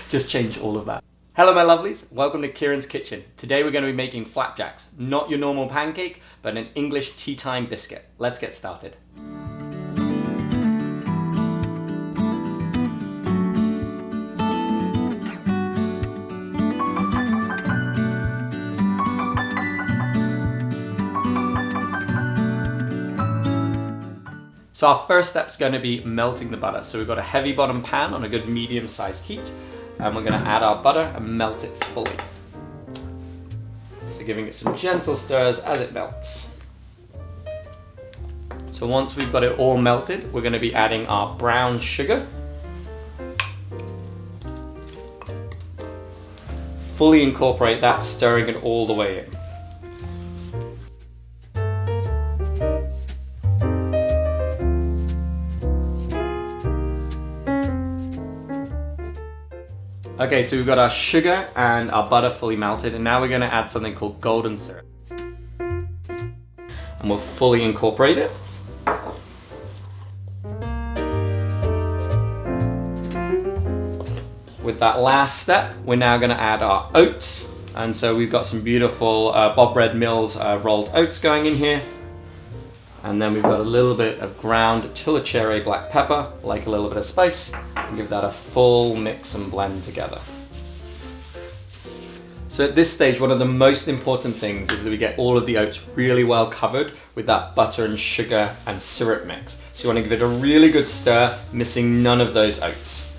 Just change all of that. Hello my lovelies, welcome to Kieron's Kitchen. Today we're going to be making flapjacks. Not your normal pancake, but an English tea time biscuit. Let's get started. So our first step is going to be melting the butter. So we've got a heavy bottom pan on a good medium-sized heat, and we're going to add our butter and melt it fully. So giving it some gentle stirs as it melts. So once we've got it all melted, we're going to be adding our brown sugar. Fully incorporate that, stirring it all the way in. Okay, so we've got our sugar and our butter fully melted, and now we're going to add something called golden syrup. And we'll fully incorporate it. With that last step, we're now going to add our oats. And so we've got some beautiful Bob Bread Mills rolled oats going in here. And then we've got a little bit of ground chimichurri black pepper, like a little bit of spice, and give that a full mix and blend together. So at this stage, one of the most important things is that we get all of the oats really well covered with that butter and sugar and syrup mix. So you want to give it a really good stir, missing none of those oats.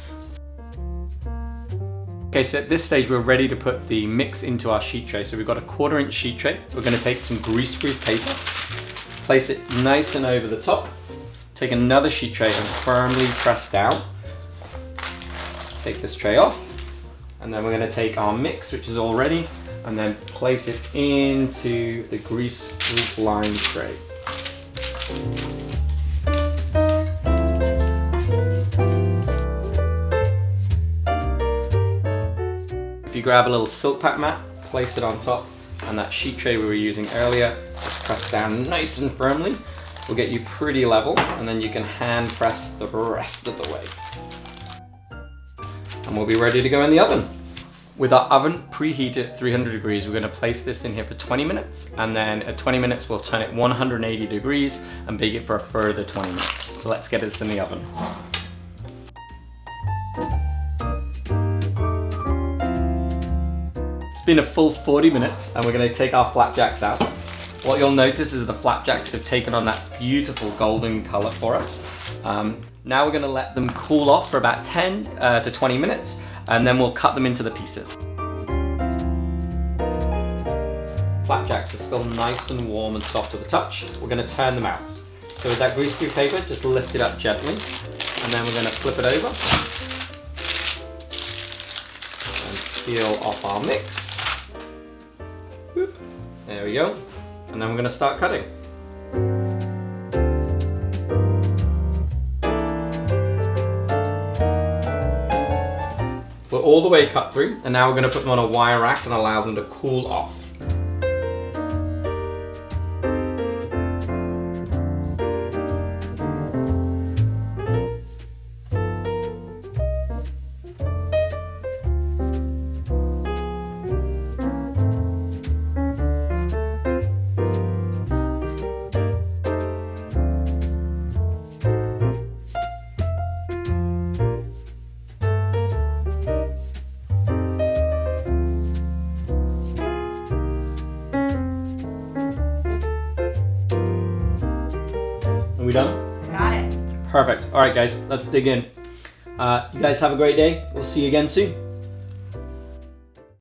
Okay, so at this stage, we're ready to put the mix into our sheet tray. So we've got a 1/4 inch sheet tray. We're going to take some greaseproof paper, place it nice and over the top, take another sheet tray and firmly press down. Take this tray off, and then we're going to take our mix, which is all ready, and then place it into the grease-proof lined tray. If you grab a little silk pack mat, place it on top, and that sheet tray we were using earlier, just press down nice and firmly. Will get you pretty level, and then you can hand press the rest of the way. And we'll be ready to go in the oven. With our oven preheated at 300 degrees, we're going to place this in here for 20 minutes, and then at 20 minutes we'll turn it 180 degrees and bake it for a further 20 minutes. So let's get this in the oven. It's been a full 40 minutes, and we're going to take our flapjacks out. What you'll notice is the flapjacks have taken on that beautiful golden color for us. Now we're going to let them cool off for about 10 to 20 minutes, and then we'll cut them into the pieces. Flapjacks are still nice and warm and soft to the touch. We're going to turn them out. So with that greaseproof paper, just lift it up gently, and then we're going to flip it over and peel off our mix. Whoop. There we go. And then we're going to start cutting. We're all the way cut through, and now we're going to put them on a wire rack and allow them to cool off. Are we done? Got it. Perfect. All right, guys, let's dig in. You guys have a great day. We'll see you again soon.